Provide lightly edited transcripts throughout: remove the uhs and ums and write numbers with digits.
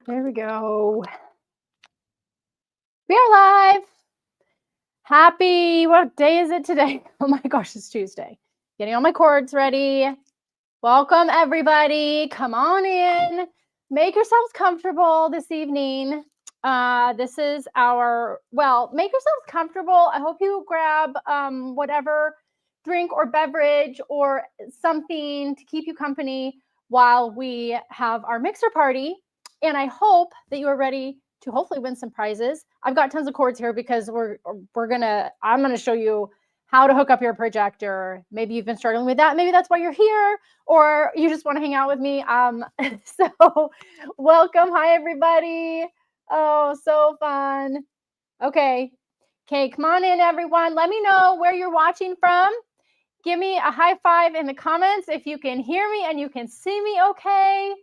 There we go. We are live. Happy, what day is it today? Oh my gosh, it's Tuesday. Getting all my cords ready. Welcome everybody. Come on in. Make yourselves comfortable this evening. This is our, make yourselves comfortable. I hope you grab whatever drink or beverage or something to keep you company while we have our mixer party. And I hope that you are ready to hopefully win some prizes. I've got tons of cords here because I'm gonna show you how to hook up your projector. Maybe you've been struggling with that. Maybe that's why you're here, or you just want to hang out with me. So welcome. Hi, everybody. Oh, so fun. Okay, come on in, everyone. Let me know where you're watching from. Give me a high five in the comments if you can hear me and you can see me okay.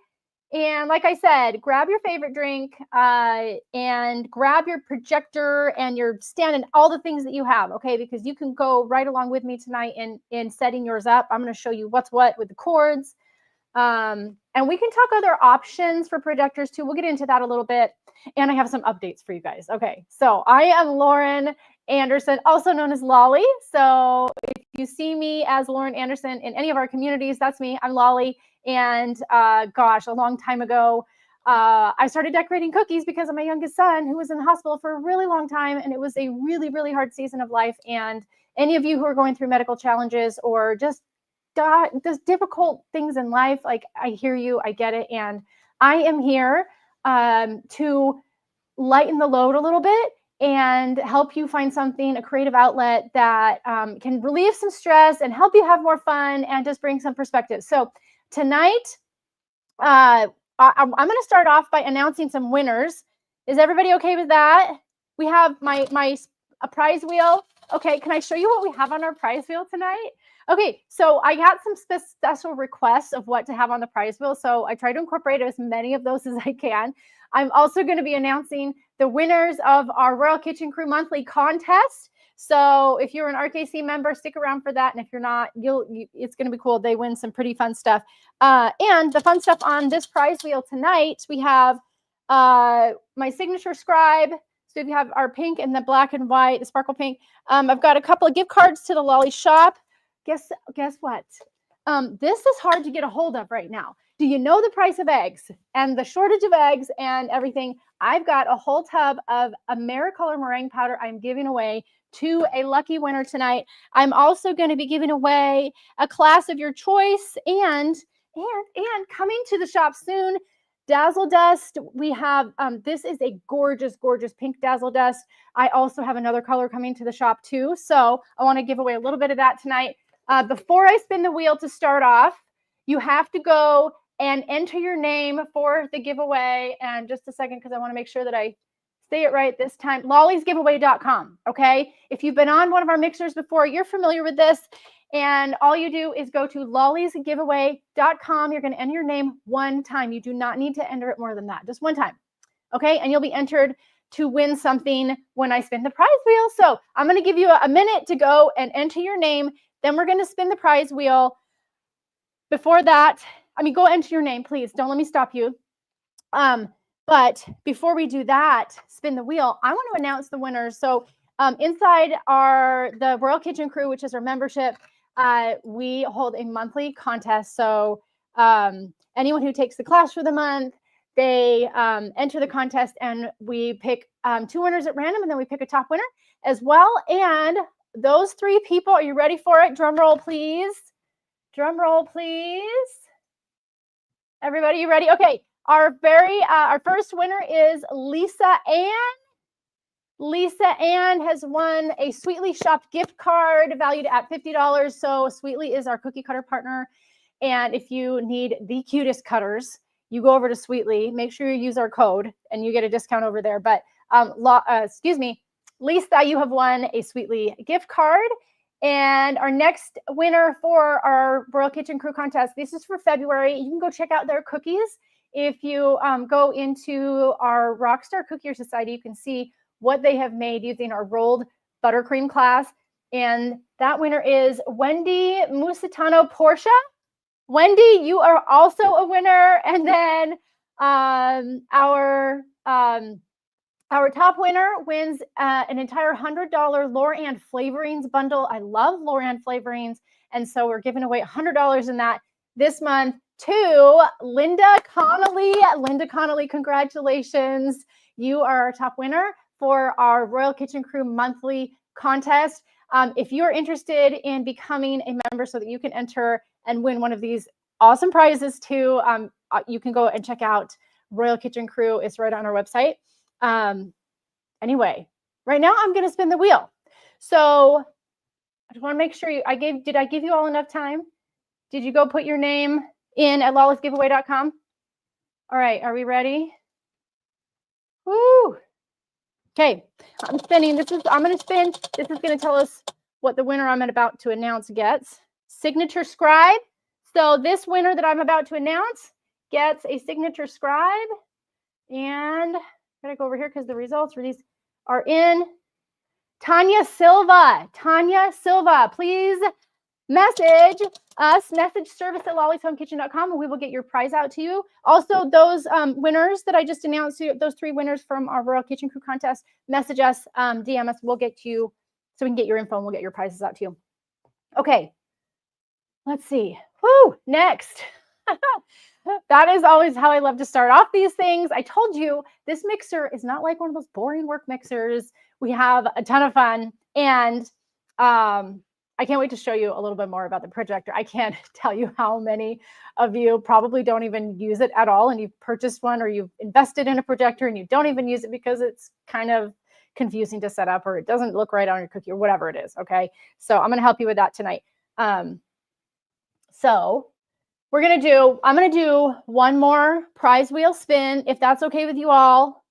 And like I said, grab your favorite drink and grab your projector and your stand and all the things that you have, okay? Because you can go right along with me tonight in setting yours up. I'm going to show you what's what with the cords. And we can talk other options for projectors too. We'll get into that a little bit. And I have some updates for you guys. Okay, so I am Lauren Anderson, also known as Lolly. So if you see me as Lauren Anderson in any of our communities, that's me. I'm Lolly. And gosh, a long time ago, I started decorating cookies because of my youngest son who was in the hospital for a really long time. And it was a really, really hard season of life. And any of you who are going through medical challenges or just difficult things in life, like I hear you, I get it. And I am here to lighten the load a little bit and help you find something, a creative outlet that can relieve some stress and help you have more fun and just bring some perspective. So tonight, I'm going to start off by announcing some winners. Is everybody okay with that? We have a prize wheel. Okay, can I show you what we have on our prize wheel tonight? Okay, so I got some special requests of what to have on the prize wheel, so I try to incorporate as many of those as I can. I'm also going to be announcing the winners of our Royal Kitchen Crew monthly contest. So if you're an RKC member, stick around for that. And if you're not, it's going to be cool. They win some pretty fun stuff. And the fun stuff on this prize wheel tonight, we have my signature scribe. So if you have our pink and the black and white, the sparkle pink, I've got a couple of gift cards to the Lolly shop. Guess what? This is hard to get a hold of right now. Do you know the price of eggs and the shortage of eggs and everything? I've got a whole tub of Americolor meringue powder I'm giving away to a lucky winner tonight. I'm also going to be giving away a class of your choice and coming to the shop soon, Dazzle Dust. We have, this is a gorgeous, gorgeous pink Dazzle Dust. I also have another color coming to the shop too. So I want to give away a little bit of that tonight. Before I spin the wheel to start off, you have to go and enter your name for the giveaway. And just a second, because I want to make sure that I say it right this time. lollysgiveaway.com. Okay. If you've been on one of our mixers before, you're familiar with this. And all you do is go to lollysgiveaway.com. You're going to enter your name one time. You do not need to enter it more than that, just one time. Okay. And you'll be entered to win something when I spin the prize wheel. So I'm going to give you a minute to go and enter your name. Then we're going to spin the prize wheel. Before that, go enter your name, please. Don't let me stop you. But before we do that, spin the wheel, I want to announce the winners. So inside the Royal Kitchen Crew, which is our membership, we hold a monthly contest. So anyone who takes the class for the month, they enter the contest, and we pick 2 winners at random, and then we pick a top winner as well. And those 3 people, are you ready for it? Drum roll, please. Drum roll, please. Everybody, you ready? Okay. Our first winner is Lisa Ann. Lisa Ann has won a Sweetly Shopped gift card valued at $50. So Sweetly is our cookie cutter partner. And if you need the cutest cutters, you go over to Sweetly. Make sure you use our code and you get a discount over there. But Lisa, you have won a Sweetly gift card. And our next winner for our Royal Kitchen Crew contest, this is for February. You can go check out their cookies. If you go into our Rockstar Cookier Society, you can see what they have made using our rolled buttercream class. And that winner is Wendy Musitano Portia. Wendy, you are also a winner. And then Our top winner wins an entire $100 Loran flavorings bundle. I love Loran flavorings, and so we're giving away $100 in that this month to Linda Connolly. Linda Connolly, congratulations. You are our top winner for our Royal Kitchen Crew monthly contest. If you're interested in becoming a member so that you can enter and win one of these awesome prizes too, you can go and check out Royal Kitchen Crew. It's right on our website. Anyway, right now I'm going to spin the wheel. So I just want to make sure did I give you all enough time? Did you go put your name in at lawlessgiveaway.com? All right, are we ready? Woo! Okay, I'm spinning. I'm going to spin. This is going to tell us what the winner I'm about to announce gets. Signature scribe. So this winner that I'm about to announce gets a signature scribe. And I'm going to go over here because the results for these are in. Tanya Silva. Tanya Silva, please message us, message service@lollyshomekitchen.com, and we will get your prize out to you. Also, those winners that I just announced, those 3 winners from our Royal Kitchen Crew contest, message us, DM us. We'll get to you so we can get your info and we'll get your prizes out to you. Okay, let's see. Woo, next. That is always how I love to start off these things. I told you this mixer is not like one of those boring work mixers. We have a ton of fun, and I can't wait to show you a little bit more about the projector. I can't tell you how many of you probably don't even use it at all, and you've purchased one or you've invested in a projector and you don't even use it because it's kind of confusing to set up or it doesn't look right on your cookie or whatever it is, okay? So I'm going to help you with that tonight. So I'm going to do one more prize wheel spin, if that's okay with you all.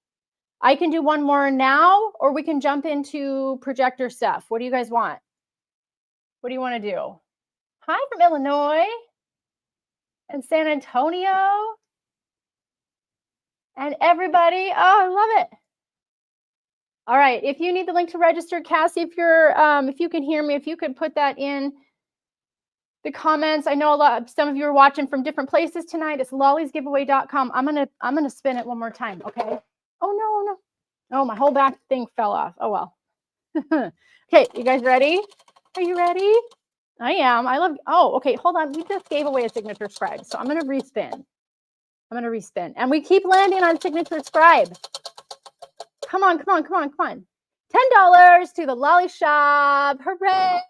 I can do one more now, or we can jump into projector stuff. What do you guys want? What do you want to do? Hi from Illinois and San Antonio and everybody. Oh, I love it. All right. If you need the link to register, Cassie, if you can hear me, if you could put that in the comments. I know some of you are watching from different places tonight. It's lollysgiveaway.com. I'm gonna spin it one more time. Okay. Oh no. Oh, my whole back thing fell off. Oh well. Okay, you guys ready? Are you ready? I am. Okay, hold on. We just gave away a signature scribe, so I'm going to respin. And we keep landing on signature scribe. Come on. $10 to the Lolly Shop. Hooray.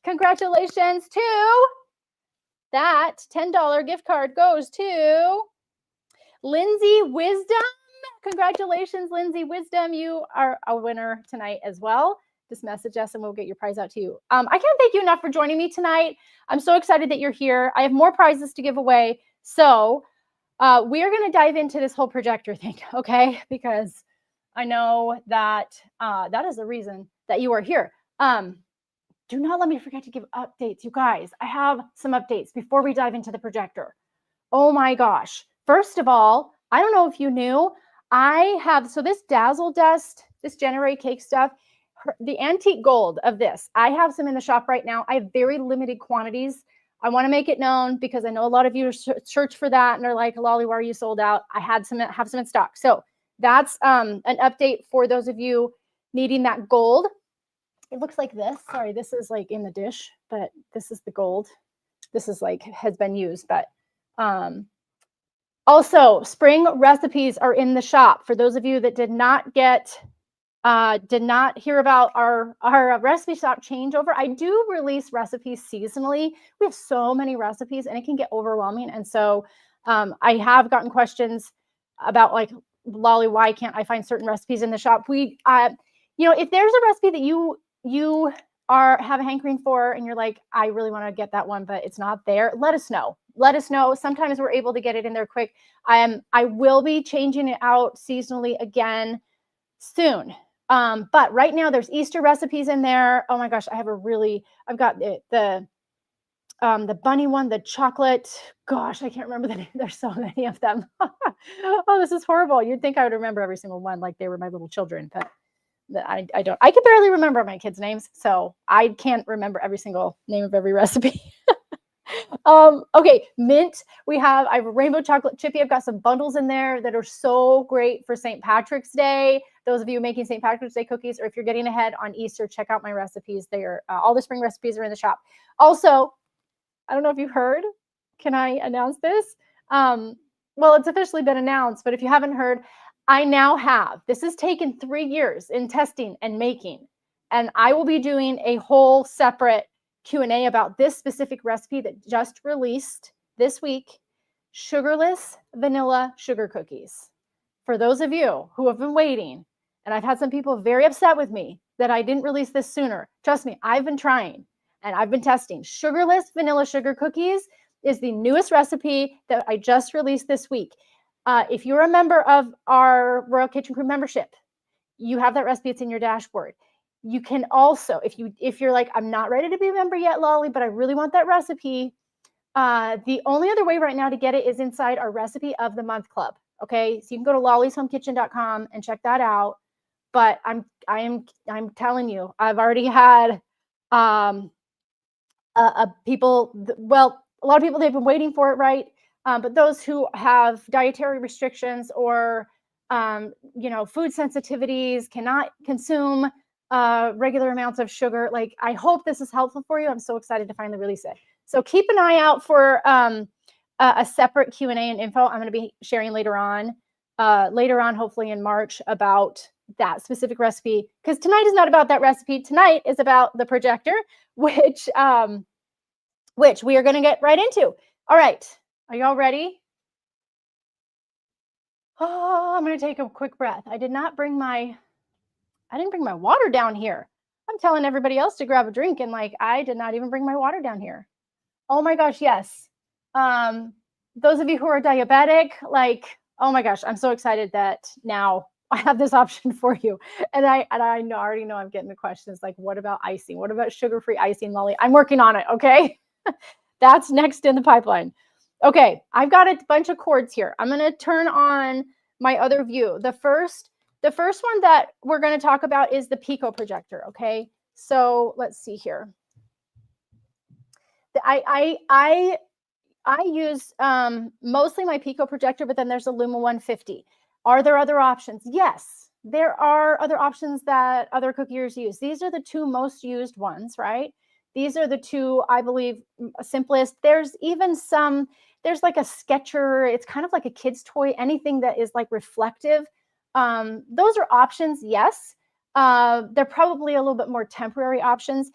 Congratulations to that $10 gift card goes to Lindsay Wisdom. Congratulations, Lindsay Wisdom. You are a winner tonight as well. Just message us and we'll get your prize out to you. I can't thank you enough for joining me tonight. I'm so excited that you're here. I have more prizes to give away. So we are going to dive into this whole projector thing, okay? Because I know that that is the reason that you are here. Do not let me forget to give updates, you guys. I have some updates before we dive into the projector. Oh my gosh. First of all, I don't know if you knew, so this Dazzle Dust, this Generate Cake stuff, the antique gold of this, I have some in the shop right now. I have very limited quantities. I want to make it known because I know a lot of you search for that and are like, Lolly, why are you sold out? I have some in stock. So that's an update for those of you needing that gold. It looks like this. Sorry, this is like in the dish, but this is the gold. This is like has been used, but also spring recipes are in the shop. For those of you that did not hear about our recipe shop changeover, I do release recipes seasonally. We have so many recipes and it can get overwhelming. And so I have gotten questions about like, Lolly, why can't I find certain recipes in the shop? If there's a recipe that you have a hankering for and you're like, I really want to get that one, but it's not there, let us know. Sometimes we're able to get it in there quick. I will be changing it out seasonally again soon. But right now there's Easter recipes in there. Oh my gosh, I've got the bunny one, the chocolate. Gosh, I can't remember the name. There's so many of them. Oh, this is horrible. You'd think I would remember every single one like they were my little children, but I don't. I can barely remember my kids' names, so I can't remember every single name of every recipe. Okay, mint. I have a rainbow chocolate chippy. I've got some bundles in there that are so great for St. Patrick's Day. Those of you making St. Patrick's Day cookies, or if you're getting ahead on Easter, check out my recipes. They are all the spring recipes are in the shop. Also, I don't know if you've heard. Can I announce this? Well, it's officially been announced, but if you haven't heard, I now have, this has taken 3 years in testing and making, and I will be doing a whole separate Q&A about this specific recipe that just released this week, sugarless vanilla sugar cookies. For those of you who have been waiting, and I've had some people very upset with me that I didn't release this sooner. Trust me, I've been trying and I've been testing. Sugarless vanilla sugar cookies is the newest recipe that I just released this week. If you're a member of our Royal Kitchen Crew membership, you have that recipe. It's in your dashboard. You can also, if you're like, I'm not ready to be a member yet, Lolly, but I really want that recipe. The only other way right now to get it is inside our Recipe of the Month Club. Okay, so you can go to lollishomekitchen.com and check that out. But I'm telling you, I've already had people. Well, a lot of people, they've been waiting for it, right? But those who have dietary restrictions or food sensitivities, cannot consume regular amounts of sugar. Like, I hope this is helpful for you. I'm so excited to finally release it. So keep an eye out for a separate Q&A and info I'm going to be sharing later on, hopefully in March, about that specific recipe. Because tonight is not about that recipe. Tonight is about the projector, which we are going to get right into. All right. Are y'all ready? Oh, I'm going to take a quick breath. I didn't bring my water down here. I'm telling everybody else to grab a drink, and like, I did not even bring my water down here. Oh my gosh, yes. Those of you who are diabetic, like, oh my gosh, I'm so excited that now I have this option for you. And I already know I'm getting the questions like, what about icing? What about sugar-free icing, Lolly? I'm working on it, okay? That's next in the pipeline. Okay, I've got a bunch of cords here. I'm going to turn on my other view. The first one that we're going to talk about is the Pico projector, okay? So let's see here. I use mostly my Pico projector, but then there's a Luma 150. Are there other options? Yes, there are other options that other cookiers use. These are the two most used ones, right? These are the two, I believe, simplest. There's even there's like a Sketcher. It's kind of like a kid's toy, anything that is like reflective. Those are options, yes. They're probably a little bit more temporary options.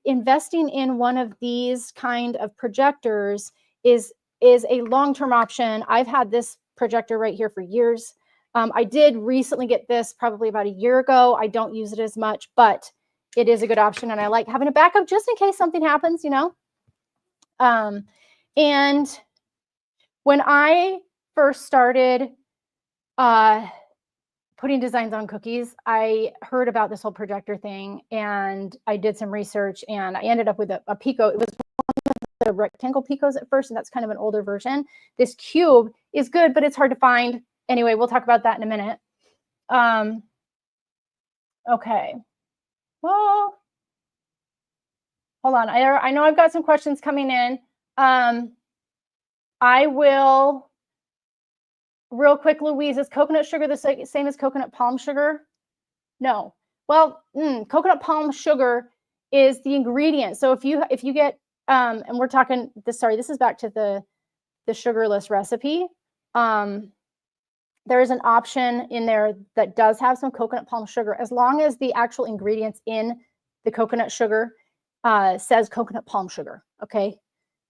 Investing in one of these kind of projectors is a long-term option. I've had this projector right here for years. I did recently get this probably about a year ago. I don't use it as much, but it is a good option, and I like having a backup just in case something happens, you know. And when I first started putting designs on cookies, I heard about this whole projector thing, and I did some research, and I ended up with a Pico. It was one of the rectangle Picos at first, and that's kind of an older version. This cube is good, but it's hard to find. Anyway, we'll talk about that in a minute. Okay. Well, hold on. I know I've got some questions coming in. I will, real quick, Louise, is coconut sugar the same as coconut palm sugar? No. Well, coconut palm sugar is the ingredient. So if you get, and we're talking this, sorry, this is back to the sugarless recipe. There is an option in there that does have some coconut palm sugar, as long as the actual ingredients in the coconut sugar says coconut palm sugar. Okay,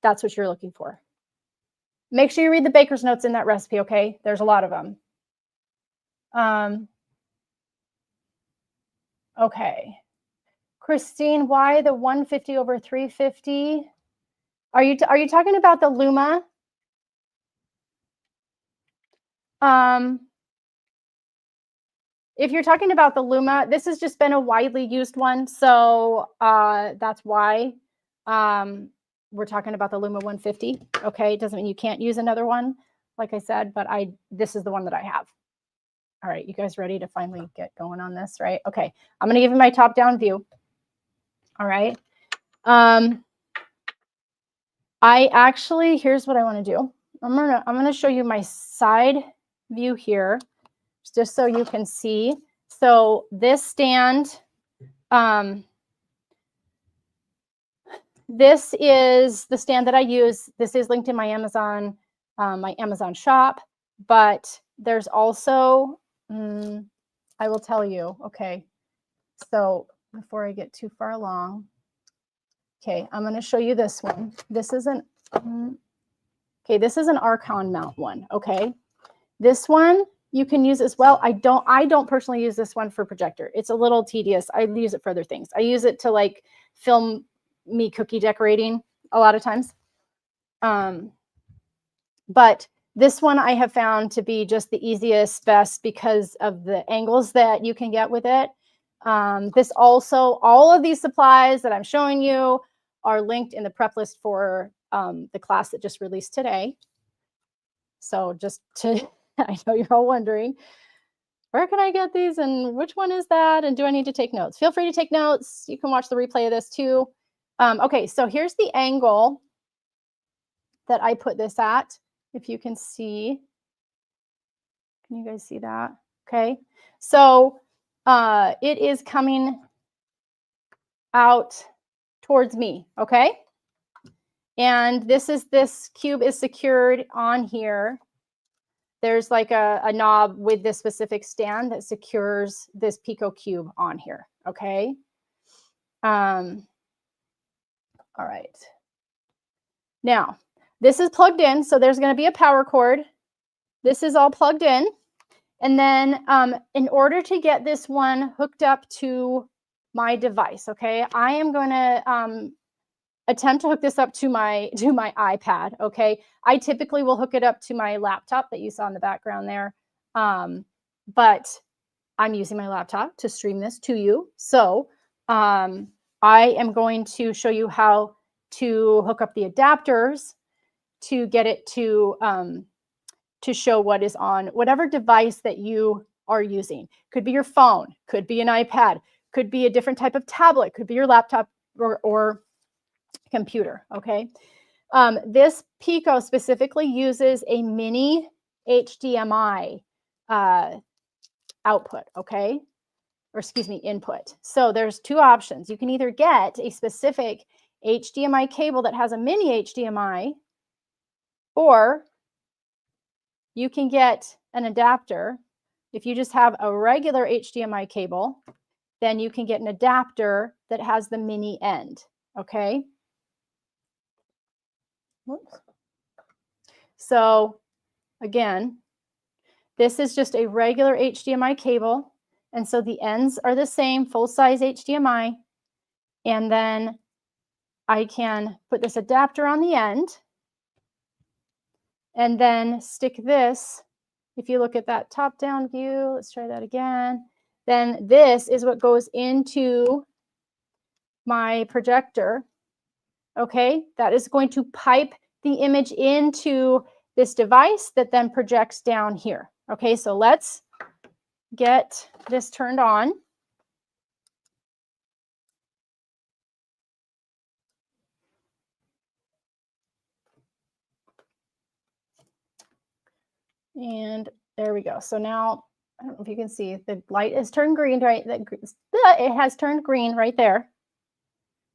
that's what you're looking for. Make sure you read the baker's notes in that recipe. Okay, there's a lot of them. Okay, Christine, why the 150 over 350? Are you talking about the Luma? If you're talking about the Luma, this has just been a widely used one, so that's why we're talking about the Luma 150. Okay, it doesn't mean you can't use another one, like I said, but this is the one that I have. All right, you guys ready to finally get going on this, right? Okay, I'm gonna give you my top-down view. All right. Here's what I want to do. I'm gonna show you my side view here, just so you can see. So this stand, this is the stand that I use. This is linked in my Amazon shop, but there's also, I will tell you, okay, so before I get too far along, okay, I'm going to show you this one. This is an, this is an Archon mount one, okay? This one you can use as well. I don't personally use this one for projector. It's a little tedious. I use it for other things. I use it to like film me cookie decorating a lot of times. But this one I have found to be just the easiest, best because of the angles that you can get with it. This also, all of these supplies that I'm showing you are linked in the prep list for the class that just released today. So just to, I know you're all wondering, where can I get these and which one is that? And do I need to take notes? Feel free to take notes. You can watch the replay of this too. Okay, so here's the angle that I put this at. If you can see, can you guys see that? Okay, so it is coming out towards me, okay? And this cube is secured on here. There's like a knob with this specific stand that secures this Pico cube on here, okay? All right. Now, this is plugged in, so there's going to be a power cord. This is all plugged in. And then in order to get this one hooked up to my device, okay, I am going to attempt to hook this up to my iPad, okay? I typically will hook it up to my laptop that you saw in the background there. But I'm using my laptop to stream this to you. So I am going to show you how to hook up the adapters to get it to show what is on whatever device that you are using. Could be your phone, could be an iPad, could be a different type of tablet, could be your laptop or computer, okay? This Pico specifically uses a mini HDMI output, okay? Or excuse me, input. So there's two options. You can either get a specific HDMI cable that has a mini HDMI, or you can get an adapter. If you just have a regular HDMI cable, then you can get an adapter that has the mini end, okay? Whoops. So again, this is just a regular HDMI cable. And so the ends are the same, full-size HDMI. And then I can put this adapter on the end and then stick this. If you look at that top-down view, let's try that again. Then this is what goes into my projector. Okay, that is going to pipe the image into this device that then projects down here. Okay, so let's get this turned on. And there we go. So now, I don't know if you can see, the light is turned green, right? It has turned green right there.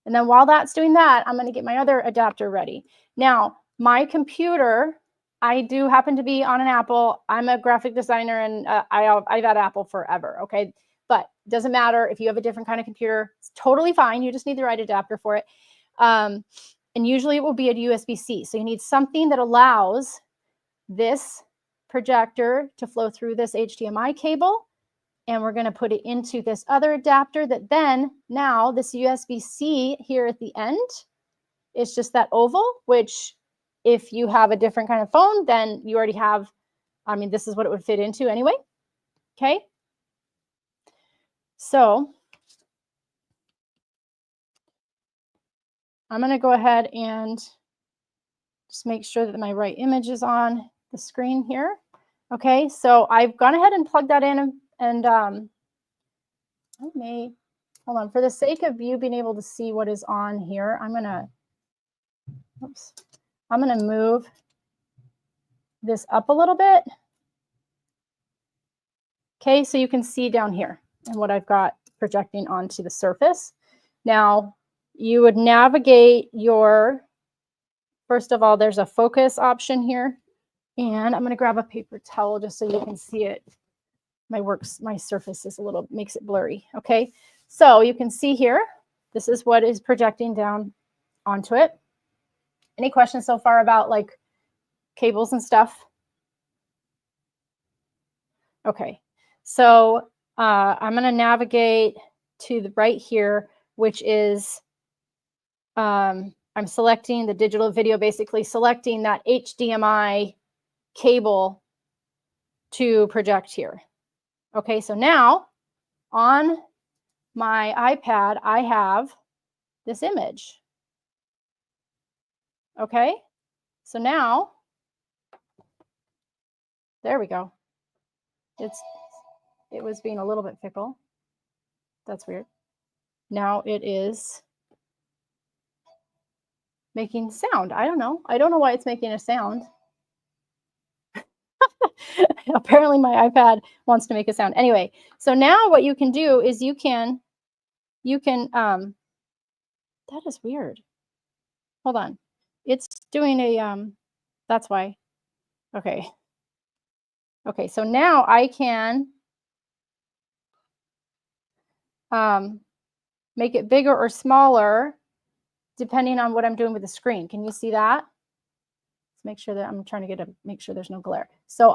And then while that's doing that, I'm going to get my other adapter ready. Now, my computer, I do happen to be on an Apple. I'm a graphic designer, and I've had Apple forever, okay? But it doesn't matter if you have a different kind of computer. It's totally fine. You just need the right adapter for it. And usually it will be a USB-C. So you need something that allows this projector to flow through this HDMI cable. And we're going to put it into this other adapter that then now this USB-C here at the end is just that oval, which if you have a different kind of phone, then you already have, I mean, this is what it would fit into anyway. Okay. So I'm going to go ahead and just make sure that my right image is on the screen here. Okay. So I've gone ahead and plugged that in and I may, hold on, for the sake of you being able to see what is on here, I'm going to, oops, I'm going to move this up a little bit. Okay, so you can see down here and what I've got projecting onto the surface. Now, you would navigate your, first of all, there's a focus option here. And I'm going to grab a paper towel just so you can see it. My surface is a little, makes it blurry. Okay, so you can see here, this is what is projecting down onto it. Any questions so far about like cables and stuff? Okay, so I'm going to navigate to the right here, which is I'm selecting the digital video, basically selecting that HDMI cable to project here. Okay, so now on my iPad, I have this image. Okay, so now, there we go. It was being a little bit fickle. That's weird. Now it is making sound. I don't know. I don't know why it's making a sound. Apparently my iPad wants to make a sound. Anyway, so now what you can do is you can, that is weird. Hold on. It's doing a, that's why. Okay. Okay, so now I can make it bigger or smaller depending on what I'm doing with the screen. Can you see that? Let's make sure that I'm trying to make sure there's no glare. So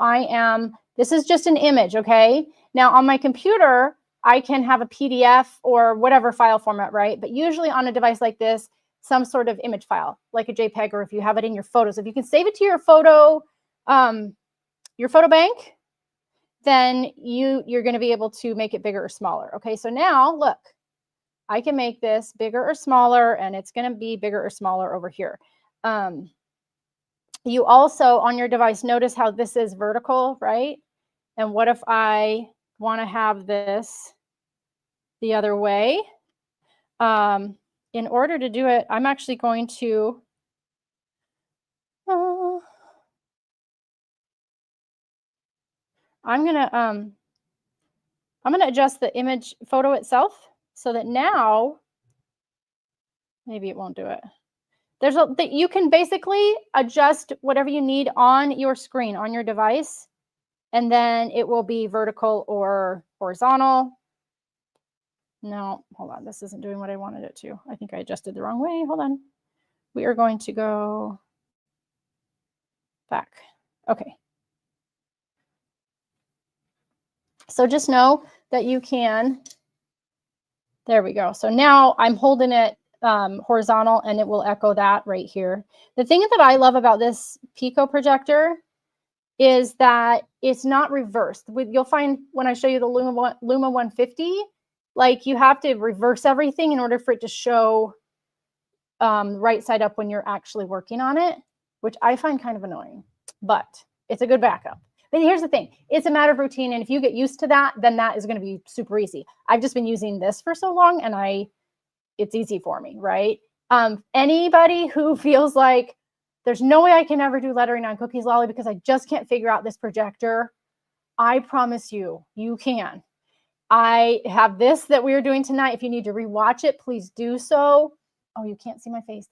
this is just an image, okay? Now on my computer, I can have a PDF or whatever file format, right? But usually on a device like this, some sort of image file, like a JPEG, or if you have it in your photos, if you can save it to your photo bank, then you're going to be able to make it bigger or smaller. Okay, so now look, I can make this bigger or smaller, and it's going to be bigger or smaller over here. You also, on your device, notice how this is vertical, right? And what if I want to have this the other way? In order to do it, I'm actually going to I'm gonna adjust the image photo itself so that now, maybe it won't do it. You can basically adjust whatever you need on your screen, on your device, and then it will be vertical or horizontal. No, hold on, this isn't doing what I wanted it to. I think I adjusted the wrong way. Hold on. We are going to go back. Okay. So just know that you can, there we go. So now I'm holding it horizontal, and it will echo that right here. The thing that I love about this Pico projector is that it's not reversed. You'll find when I show you the Luma 150, like you have to reverse everything in order for it to show right side up when you're actually working on it, which I find kind of annoying, but it's a good backup. But here's the thing, it's a matter of routine, and if you get used to that, then that is going to be super easy. I've just been using this for so long, and it's easy for me, right? Anybody who feels like there's no way I can ever do lettering on Cookies Lolly because I just can't figure out this projector, I promise you, you can. I have this that we are doing tonight. If you need to rewatch it, please do so. Oh, you can't see my face.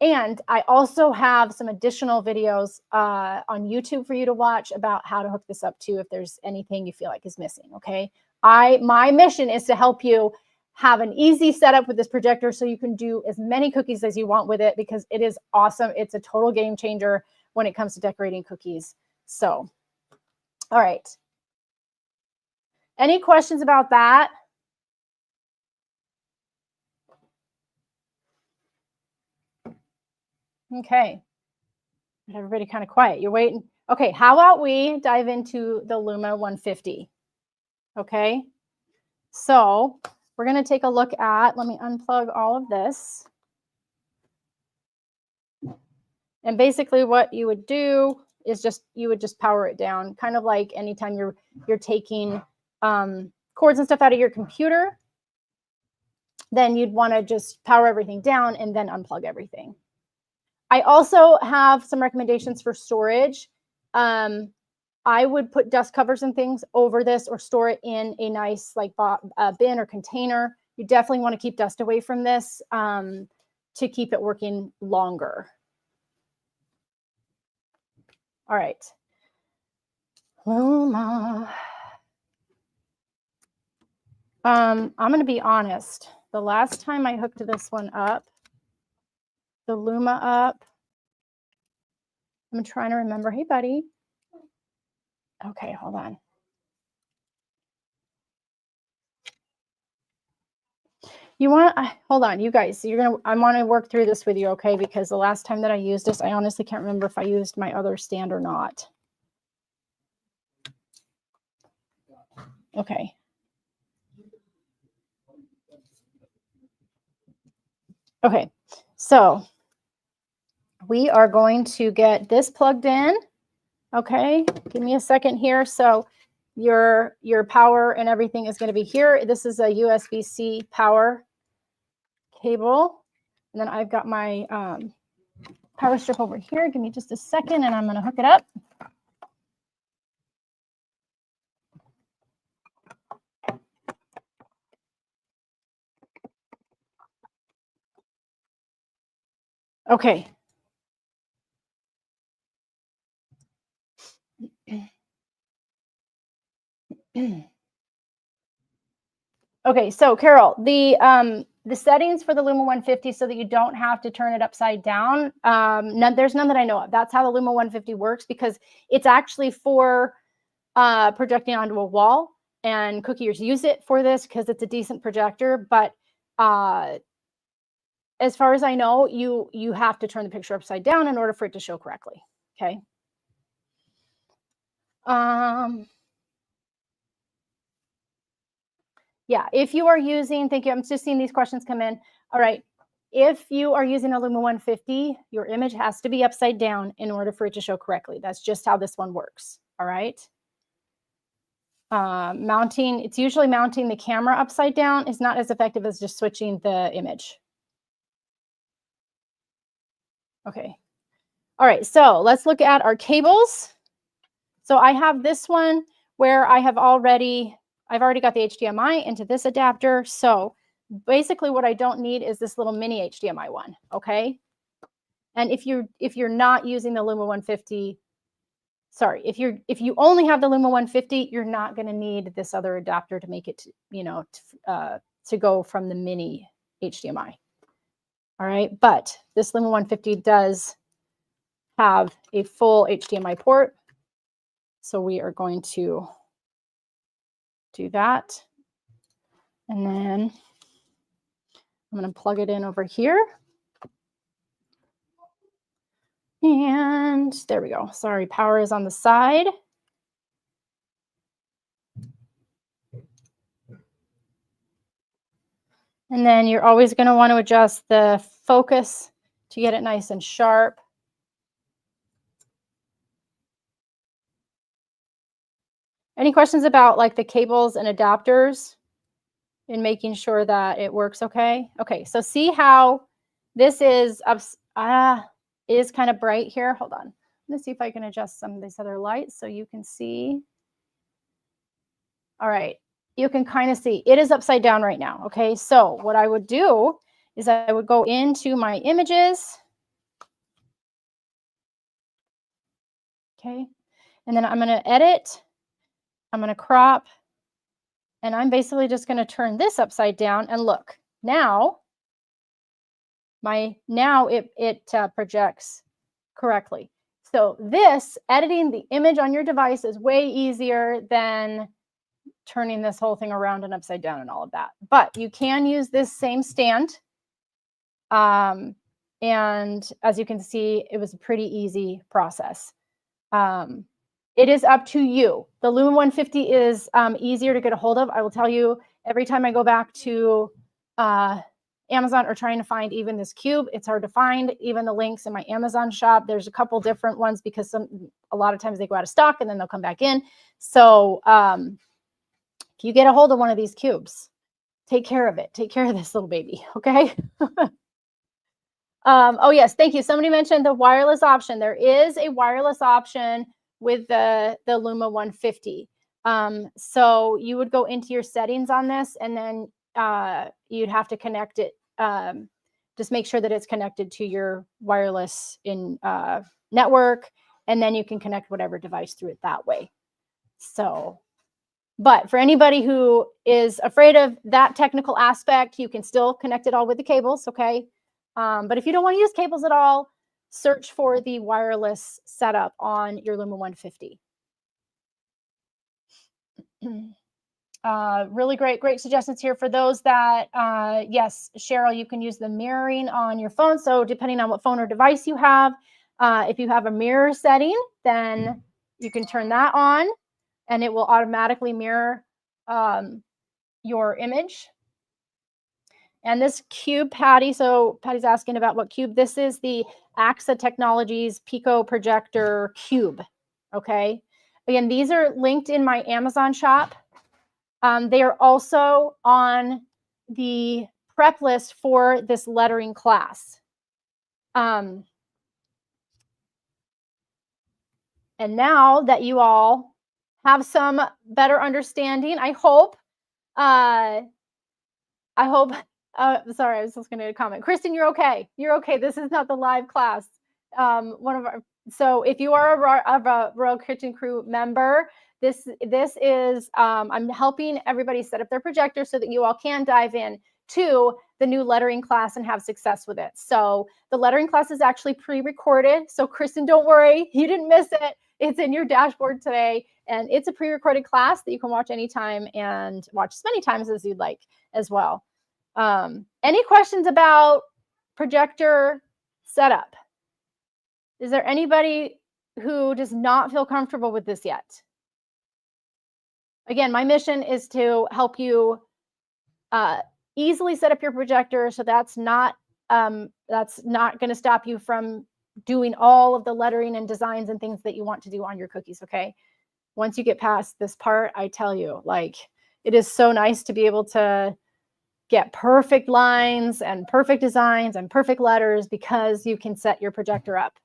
And I also have some additional videos on YouTube for you to watch about how to hook this up too, if there's anything you feel like is missing, okay? My mission is to help you have an easy setup with this projector so you can do as many cookies as you want with it, because it is awesome. It's a total game changer when it comes to decorating cookies. So, all right. Any questions about that? Okay. Everybody kind of quiet. You're waiting. Okay, how about we dive into the Luma 150? Okay. So we're going to take a look at, let me unplug all of this. And basically what you would do is you would just power it down, kind of like anytime you're taking cords and stuff out of your computer, then you'd want to just power everything down and then unplug everything. I also have some recommendations for storage. I would put dust covers and things over this or store it in a nice like bin or container. You definitely want to keep dust away from this to keep it working longer. All right. Luma. I'm going to be honest. The last time I hooked this one up, the Luma up, I'm trying to remember. Hey, buddy. Okay, hold on. You want to hold on, you guys. I want to work through this with you, okay? Because the last time that I used this, I honestly can't remember if I used my other stand or not. Okay. Okay, so we are going to get this plugged in. Okay, give me a second here. So your power and everything is going to be here. This is a USB-C power cable. And then I've got my power strip over here. Give me just a second and I'm going to hook it up. Okay. Okay, so Carol, the settings for the Luma 150 so that you don't have to turn it upside down, there's none that I know of. That's how the Luma 150 works because it's actually for projecting onto a wall, and cookiers use it for this because it's a decent projector. But as far as I know, you have to turn the picture upside down in order for it to show correctly. Okay. Yeah, if you are using, thank you. I'm just seeing these questions come in. All right. If you are using a Luma 150, your image has to be upside down in order for it to show correctly. That's just how this one works. All right. It's usually mounting the camera upside down is not as effective as just switching the image. Okay. All right. So let's look at our cables. So I have this one where I've already got the HDMI into this adapter. So basically what I don't need is this little mini HDMI one, okay? And if you're not using the Luma 150, sorry, if you only have the Luma 150, you're not going to need this other adapter to make it, to go from the mini HDMI. All right, but this Luma 150 does have a full HDMI port. So we are going to do that. And then I'm going to plug it in over here. And there we go. Sorry, power is on the side. And then you're always going to want to adjust the focus to get it nice and sharp. Any questions about like the cables and adapters in making sure that it works okay? Okay, so see how this is is kind of bright here. Hold on. Let me see if I can adjust some of these other lights so you can see. All right, you can kind of see it is upside down right now. Okay, so what I would do is I would go into my images. Okay, and then I'm going to edit. I'm going to crop. And I'm basically just going to turn this upside down and look. Now, it projects correctly. So this, editing the image on your device is way easier than turning this whole thing around and upside down and all of that. But you can use this same stand. And as you can see, it was a pretty easy process. It is up to you. The Luma 150 is easier to get a hold of. I will tell you, every time I go back to Amazon or trying to find even this cube, it's hard to find. Even the links in my Amazon shop, there's a couple different ones because a lot of times they go out of stock and then they'll come back in. So if you get a hold of one of these cubes, take care of it. Take care of this little baby, okay? Oh yes, thank you. Somebody mentioned the wireless option. There is a wireless option with the Luma 150. So you would go into your settings on this, and then you'd have to connect it. Just make sure that it's connected to your wireless in network, and then you can connect whatever device through it that way. So, but for anybody who is afraid of that technical aspect, you can still connect it all with the cables, okay? But if you don't want to use cables at all, search for the wireless setup on your Luma 150. Really great suggestions here for those that, yes, Cheryl, you can use the mirroring on your phone. So depending on what phone or device you have, if you have a mirror setting, then you can turn that on and it will automatically mirror your image. And this cube, Patty, so Patty's asking about what cube. This is the AXA Technologies Pico Projector Cube, okay? Again, these are linked in my Amazon shop. They are also on the prep list for this lettering class. And now that you all have some better understanding, I hope, sorry, I was just going to comment. Kristen, you're okay. You're okay. This is not the live class. So if you are a Royal Kitchen Crew member, this is, I'm helping everybody set up their projector so that you all can dive in to the new lettering class and have success with it. So the lettering class is actually pre-recorded. So Kristen, don't worry, you didn't miss it. It's in your dashboard today, and it's a pre-recorded class that you can watch anytime and watch as many times as you'd like as well. Any questions about projector setup? Is there anybody who does not feel comfortable with this yet? Again, my mission is to help you easily set up your projector, so that's not going to stop you from doing all of the lettering and designs and things that you want to do on your cookies, okay? Once you get past this part, I tell you, like, it is so nice to be able to get perfect lines and perfect designs and perfect letters because you can set your projector up.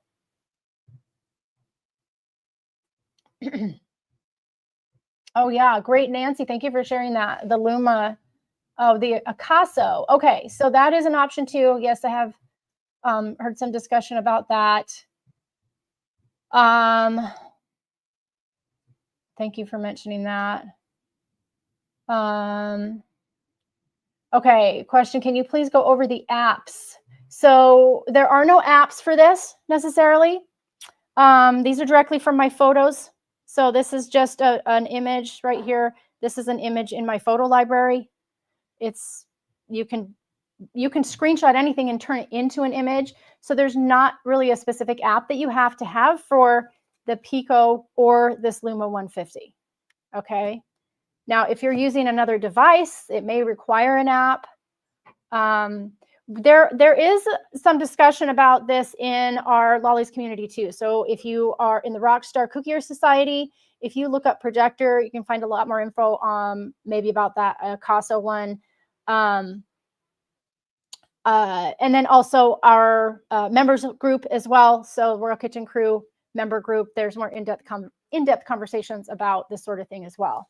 Oh yeah, great, Nancy. Thank you for sharing that. The Luma, oh, the Acaso. Okay, so that is an option too. Yes, I have heard some discussion about that. Thank you for mentioning that. Okay, question, can you please go over the apps? So there are no apps for this necessarily. These are directly from my photos. So this is just an image right here. This is an image in my photo library. It's, you can screenshot anything and turn it into an image. So there's not really a specific app that you have to have for the Pico or this Luma 150. Okay. Now, if you're using another device, it may require an app. There is some discussion about this in our Lollies community too. So if you are in the Rockstar Cookier Society, if you look up Projector, you can find a lot more info maybe about that CASA one. And then also our members group as well. So Royal Kitchen Crew member group, there's more in-depth conversations about this sort of thing as well.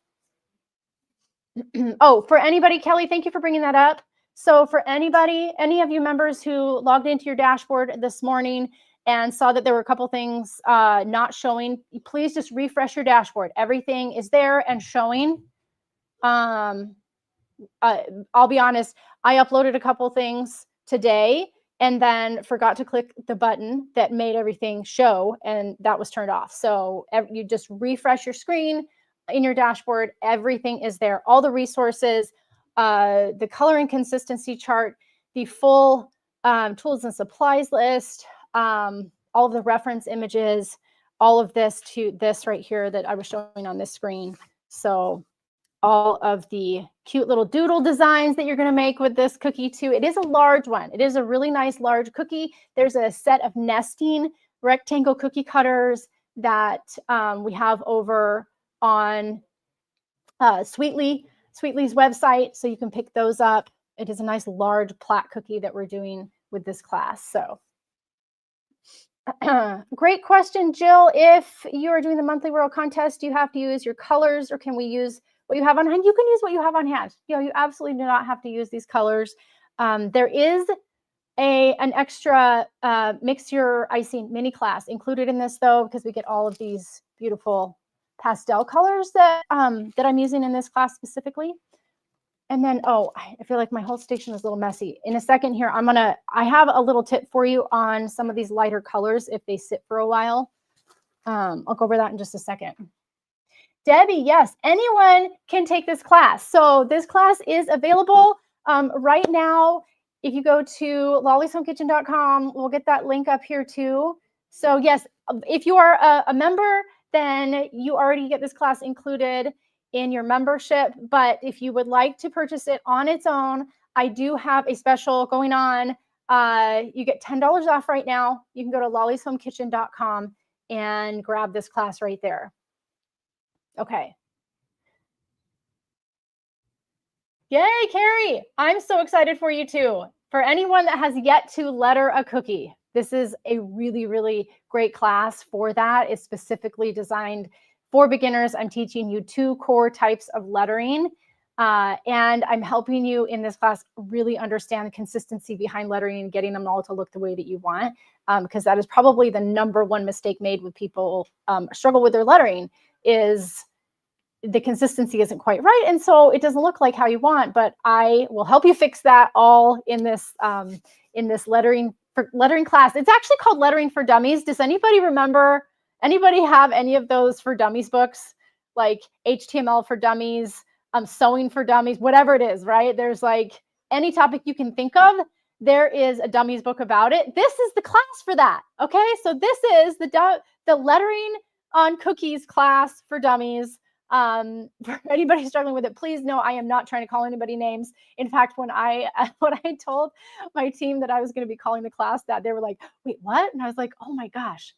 Oh, for anybody, Kelly, thank you for bringing that up. So for anybody, any of you members who logged into your dashboard this morning and saw that there were a couple things not showing, please just refresh your dashboard. Everything is there and showing. I'll be honest, I uploaded a couple things today and then forgot to click the button that made everything show, and that was turned off. So you just refresh your screen in your dashboard, everything is there. All the resources, the color and consistency chart, the full tools and supplies list, all of the reference images, all of this to this right here that I was showing on this screen. So all of the cute little doodle designs that you're going to make with this cookie too. It is a large one. It is a really nice large cookie. There's a set of nesting rectangle cookie cutters that we have over on Sweetly's website, so you can pick those up. It is a nice large plat cookie that we're doing with this class. So Great question, Jill. If you are doing the monthly World contest, do you have to use your colors, or can we use what you have on hand? You can use what you have on hand. You absolutely do not have to use these colors. There is an extra mix your icing mini class included in this, though, because we get all of these beautiful pastel colors that that I'm using in this class specifically. And then, oh, I feel like my whole station is a little messy. In a second here, I have a little tip for you on some of these lighter colors if they sit for a while. I'll go over that in just a second. Debbie, yes, anyone can take this class. So this class is available right now. If you go to lollyshomekitchen.com, we'll get that link up here too. So yes, if you are a member, then you already get this class included in your membership. But if you would like to purchase it on its own, I do have a special going on. You get $10 off right now. You can go to lollyshomekitchen.com and grab this class right there. Okay. Yay, Carrie. I'm so excited for you too. For anyone that has yet to letter a cookie, this is a really, really great class for that. It's specifically designed for beginners. I'm teaching you 2 core types of lettering, and I'm helping you in this class really understand the consistency behind lettering and getting them all to look the way that you want, because that is probably the #1 mistake made with people struggle with their lettering is the consistency isn't quite right, and so it doesn't look like how you want. But I will help you fix that all in this lettering class. It's actually called Lettering for Dummies. Does anybody remember? Anybody have any of those for dummies books, like HTML for dummies, sewing for dummies, whatever it is, right? There's like any topic you can think of, there is a dummies book about it. This is the class for that. Okay, so this is the lettering on cookies class for dummies. For anybody struggling with it, please know I am not trying to call anybody names. In fact, when I told my team that I was going to be calling the class that, they were like, wait, what? And I was like, oh my gosh,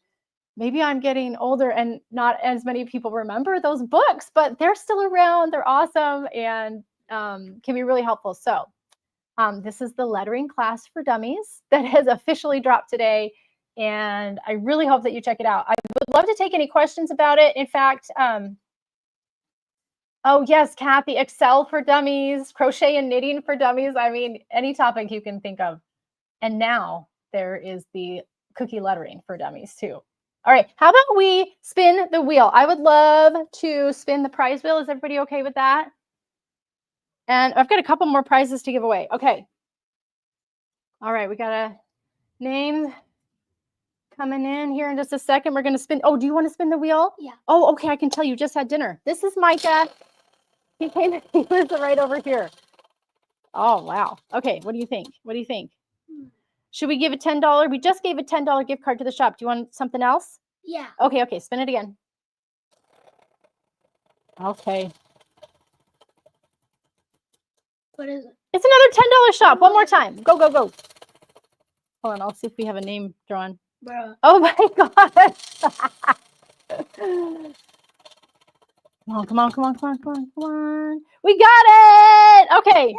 maybe I'm getting older and not as many people remember those books, but they're still around. They're awesome and can be really helpful. So this is the lettering class for dummies that has officially dropped today. And I really hope that you check it out. I would love to take any questions about it. In fact, oh, yes, Kathy, Excel for dummies, crochet and knitting for dummies. I mean, any topic you can think of. And now there is the cookie lettering for dummies too. All right, how about we spin the wheel? I would love to spin the prize wheel. Is everybody okay with that? And I've got a couple more prizes to give away. Okay. All right, we got a name coming in here in just a second. We're going to spin. Oh, do you want to spin the wheel? Yeah. Oh, okay, I can tell you just had dinner. This is Micah. He lives right over here. Oh, wow. Okay, what do you think? What do you think? Should we give a $10? We just gave a $10 gift card to the shop. Do you want something else? Yeah. Okay, spin it again. Okay. What is it? It's another $10 shop. One more time. Go, go, go. Hold on, I'll see if we have a name drawn. Bruh. Oh my gosh. Come on. We got it. Okay. Yay!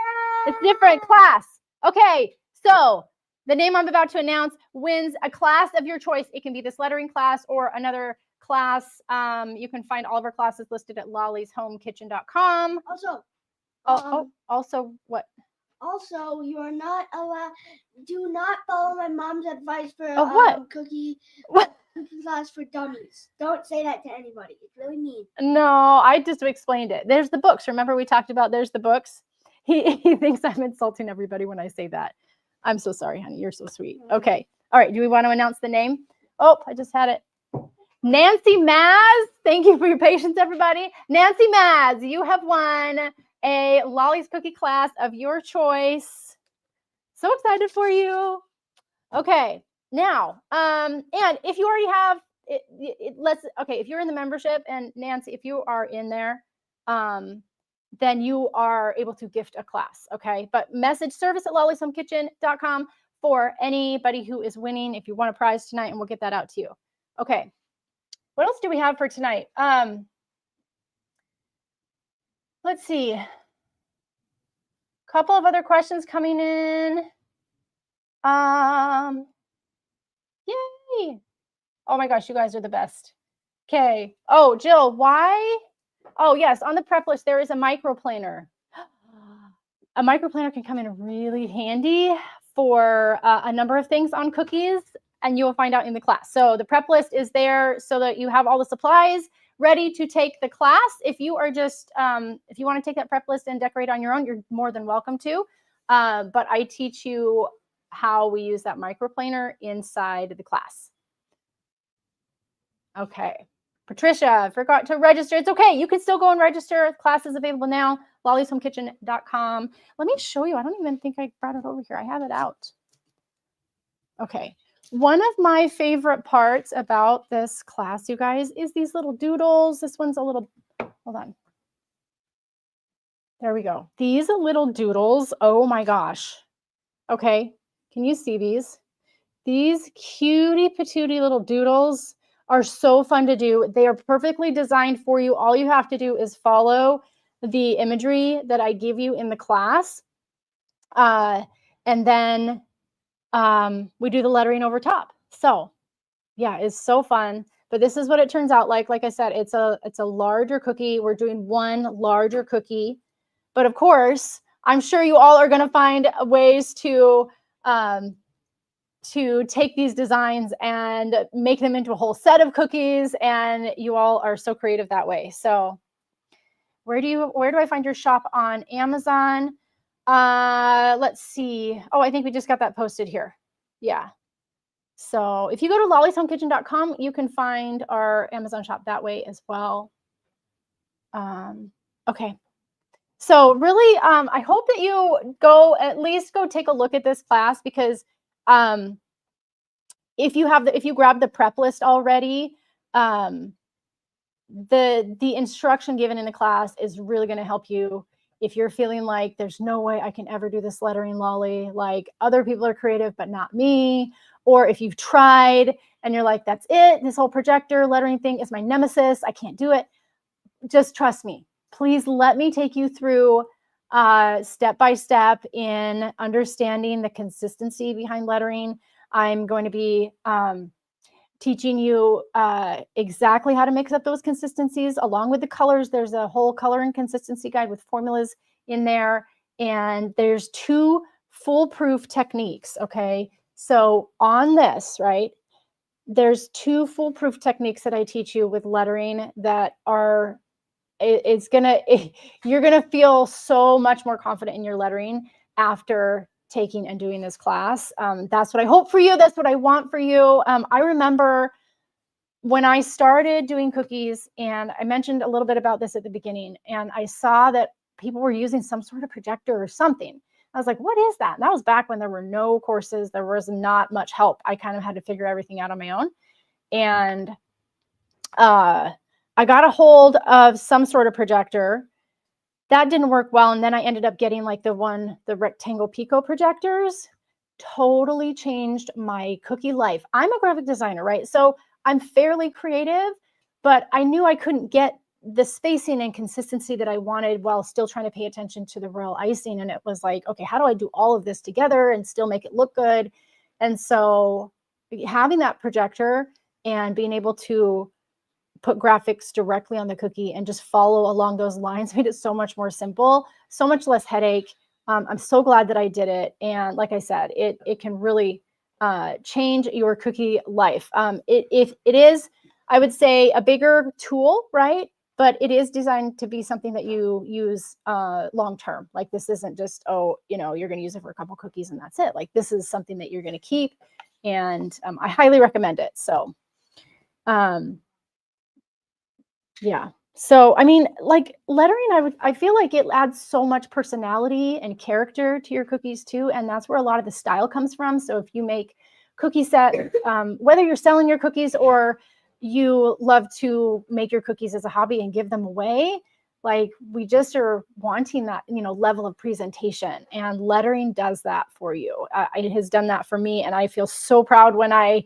It's different class. Okay. So the name I'm about to announce wins a class of your choice. It can be this lettering class or another class. You can find all of our classes listed at lollyshomekitchen.com. Also what? Also, you are not allowed. Do not follow my mom's advice for what? Cookie class for dummies. Don't say that to anybody. It's really mean. No, I just explained it. There's the books. Remember we talked about there's the books? He thinks I'm insulting everybody when I say that. I'm so sorry, honey. You're so sweet. Okay. All right. Do we want to announce the name? Oh, I just had it. Nancy Maz. Thank you for your patience, everybody. Nancy Maz, you have won a Lolly's Cookie class of your choice. So excited for you. Okay. Now, and if you already have it, if you're in the membership, and Nancy, if you are in there, then you are able to gift a class, okay? But message service@lollyshomekitchen.com for anybody who is winning if you want a prize tonight, and we'll get that out to you. Okay. What else do we have for tonight? Let's see. A couple of other questions coming in. Yay. Oh my gosh, you guys are the best. Okay. Oh, Jill, why? Oh, yes. On the prep list, there is a microplaner. A microplaner can come in really handy for a number of things on cookies, and you will find out in the class. So the prep list is there so that you have all the supplies ready to take the class. If you are just, if you want to take that prep list and decorate on your own, you're more than welcome to. But I teach you how we use that microplaner inside the class. Okay. Patricia, forgot to register. It's okay. You can still go and register. Class is available now. LollysHomeKitchen.com. Let me show you. I don't even think I brought it over here. I have it out. Okay. One of my favorite parts about this class, you guys, is these little doodles. This one's a little, hold on. There we go. These little doodles. Oh my gosh. Okay. Can you see these? These cutie patootie little doodles are so fun to do. They are perfectly designed for you. All you have to do is follow the imagery that I give you in the class. And then we do the lettering over top. So yeah, it's so fun. But this is what it turns out like. Like I said, it's a larger cookie. We're doing one larger cookie. But of course, I'm sure you all are going to find ways to take these designs and make them into a whole set of cookies, and you all are so creative that way. So where do I find your shop on Amazon? Let's see. Oh, I think we just got that posted here. Yeah. So if you go to LollysHomeKitchen.com, you can find our Amazon shop that way as well. Okay. So really, I hope that you at least go take a look at this class, because if you grab the prep list already, the instruction given in the class is really going to help you if you're feeling like there's no way I can ever do this lettering lolly, like other people are creative but not me, or if you've tried and you're like, that's it, this whole projector lettering thing is my nemesis, I can't do it. Just trust me. Please let me take you through step by step in understanding the consistency behind lettering. I'm going to be teaching you exactly how to mix up those consistencies along with the colors. There's a whole color and consistency guide with formulas in there. And there's 2 foolproof techniques, okay? So on this, right, there's 2 foolproof techniques that I teach you with lettering that are, you're gonna feel so much more confident in your lettering after taking and doing this class. That's what I hope for you. That's what I want for you. I remember when I started doing cookies, and I mentioned a little bit about this at the beginning, and I saw that people were using some sort of projector or something. I was like, what is that? And that was back when there were no courses. There was not much help. I kind of had to figure everything out on my own. And I got a hold of some sort of projector. That didn't work well. And then I ended up getting like the rectangle Pico projectors. Totally changed my cookie life. I'm a graphic designer, right? So I'm fairly creative, but I knew I couldn't get the spacing and consistency that I wanted while still trying to pay attention to the royal icing. And it was like, okay, how do I do all of this together and still make it look good? And so having that projector and being able to put graphics directly on the cookie and just follow along those lines made it so much more simple, so much less headache. I'm so glad that I did it. And like I said, it can really change your cookie life. It is, I would say, a bigger tool, right? But it is designed to be something that you use long-term. Like this isn't just, oh, you're going to use it for a couple cookies and that's it. Like this is something that you're going to keep. And I highly recommend it. So, yeah. So, I mean, like lettering, I feel like it adds so much personality and character to your cookies too. And that's where a lot of the style comes from. So if you make cookie set, whether you're selling your cookies or you love to make your cookies as a hobby and give them away, like we just are wanting that, level of presentation, and lettering does that for you. It has done that for me. And I feel so proud when I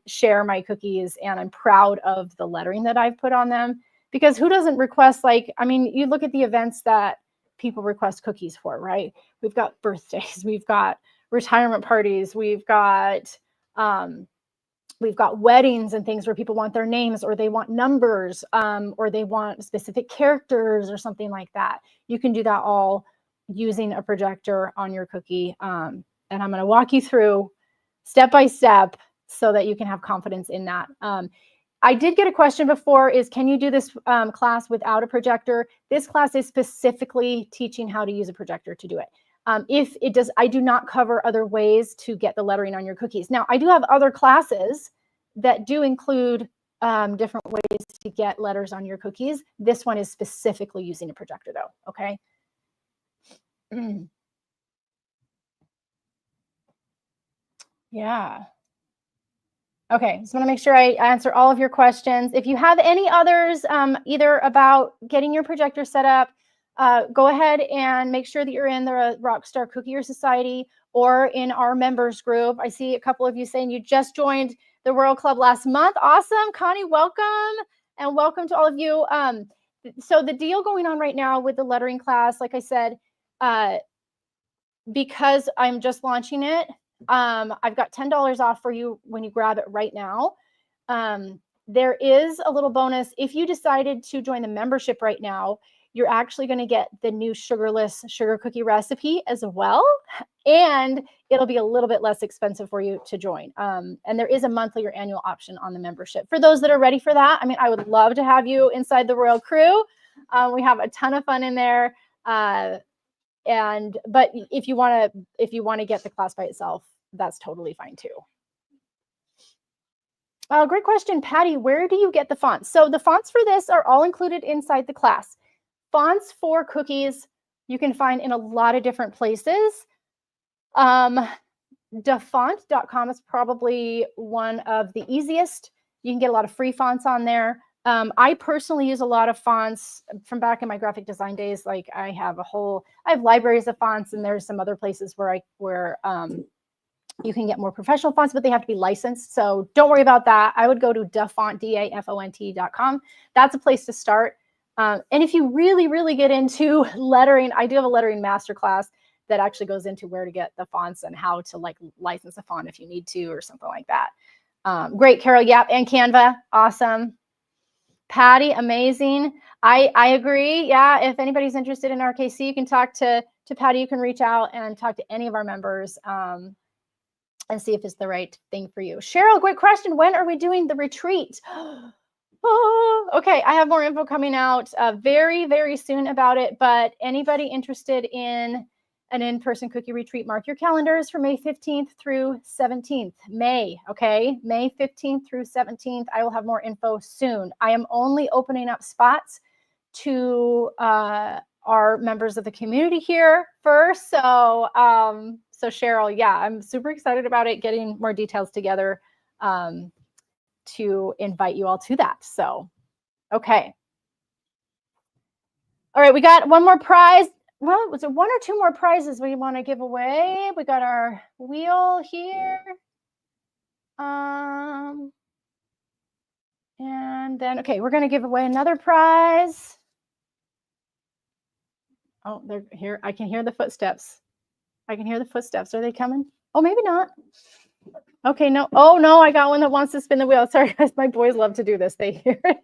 share my cookies, and I'm proud of the lettering that I've put on them, because who doesn't request, you look at the events that people request cookies for, right? We've got birthdays, we've got retirement parties, we've got We've got weddings and things where people want their names, or they want numbers, or they want specific characters or something like that. You can do that all using a projector on your cookie. And I'm going to walk you through step by step so that you can have confidence in that. I did get a question before, is can you do this class without a projector? This class is specifically teaching how to use a projector to do it. If it does, I do not cover other ways to get the lettering on your cookies. Now, I do have other classes that do include different ways to get letters on your cookies. This one is specifically using a projector though, okay? Yeah. Okay, just want to make sure I answer all of your questions. If you have any others, either about getting your projector set up, go ahead and make sure that you're in the Rockstar Cookier Society or in our members group. I see a couple of you saying you just joined the World Club last month. Awesome, Connie, welcome, and welcome to all of you. So the deal going on right now with the lettering class, like I said, because I'm just launching it, I've got $10 off for you when you grab it right now. There is a little bonus. If you decided to join the membership right now, you're actually going to get the new sugarless sugar cookie recipe as well. And it'll be a little bit less expensive for you to join. And there is a monthly or annual option on the membership. For those that are ready for that, I mean, I would love to have you inside the Royal Crew. We have a ton of fun in there. But if you want to get the class by itself, that's totally fine too. Great question, Patty. Where do you get the fonts? So the fonts for this are all included inside the class. Fonts for cookies you can find in a lot of different places. Dafont.com is probably one of the easiest. You can get a lot of free fonts on there. I personally use a lot of fonts from back in my graphic design days. Like I have libraries of fonts, and there's some other places where you can get more professional fonts, but they have to be licensed. So don't worry about that. I would go to dafont.com. That's a place to start. And if you really, really get into lettering, I do have a lettering masterclass that actually goes into where to get the fonts and how to like license a font if you need to or something like that. Great, Carol. Yep, and Canva. Awesome. Patty, amazing. I agree. Yeah, if anybody's interested in RKC, you can talk to Patty. You can reach out and talk to any of our members and see if it's the right thing for you. Cheryl, great question. When are we doing the retreat? Oh, okay, I have more info coming out very, very soon about it, but anybody interested in an in-person cookie retreat, mark your calendars for May 15th through 17th. May 15th through 17th. I will have more info soon. I am only opening up spots to our members of the community here first. So, so Cheryl, yeah, I'm super excited about it, getting more details together to invite you all to that. So, okay. All right, we got one more prize. Well, was it one or two more prizes we want to give away? We got our wheel here. And then, okay, we're going to give away another prize. Oh, they're here. I can hear the footsteps. I can hear the footsteps. Are they coming? Oh, maybe not. Okay, no. Oh, no, I got one that wants to spin the wheel. Sorry, guys. My boys love to do this. They hear it.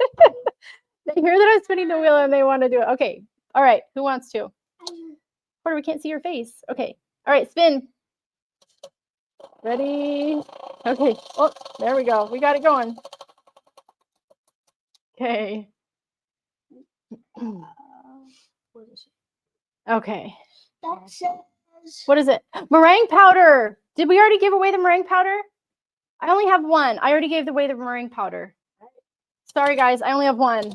They hear that I'm spinning the wheel and they want to do it. Okay. All right. Who wants to? Porter, we can't see your face. Okay. All right. Spin. Ready? Okay. Oh, there we go. We got it going. Okay. Okay. That says, What is it? Meringue powder. Did we already give away the meringue powder? I only have one. I already gave away the meringue powder. Sorry, guys. I only have one.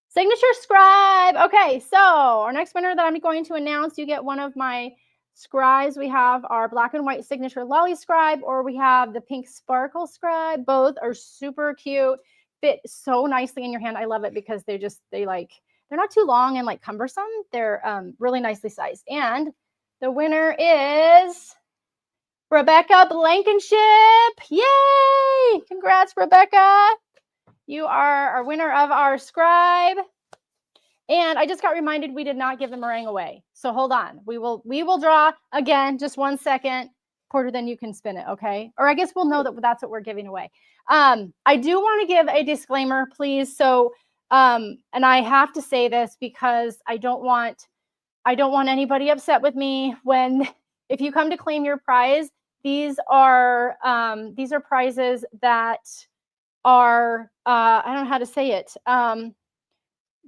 Signature scribe. Okay, so our next winner that I'm going to announce, you get one of my scribes. We have our black and white signature lolly scribe, or we have the pink sparkle scribe. Both are super cute, fit so nicely in your hand. I love it because they're not too long and like cumbersome. They're really nicely sized. And the winner is Rebecca Blankenship. Yay! Congrats, Rebecca. You are our winner of our scribe. And I just got reminded we did not give the meringue away. So hold on. We will draw again, just 1 second. Porter, then you can spin it, okay? Or I guess we'll know that that's what we're giving away. I do want to give a disclaimer, please. So, and I have to say this because I don't want anybody upset with me when, if you come to claim your prize, these are prizes that are, I don't know how to say it.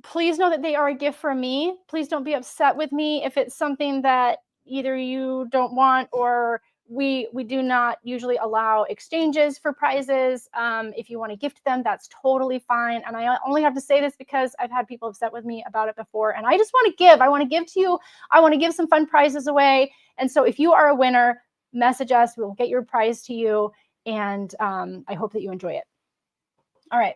Please know that they are a gift from me. Please don't be upset with me if it's something that either you don't want, or we do not usually allow exchanges for prizes. If you want to gift them, that's totally fine. And I only have to say this because I've had people upset with me about it before. And I just want to give. I want to give to you. I want to give some fun prizes away. And so if you are a winner, message us. We'll get your prize to you. And I hope that you enjoy it. All right.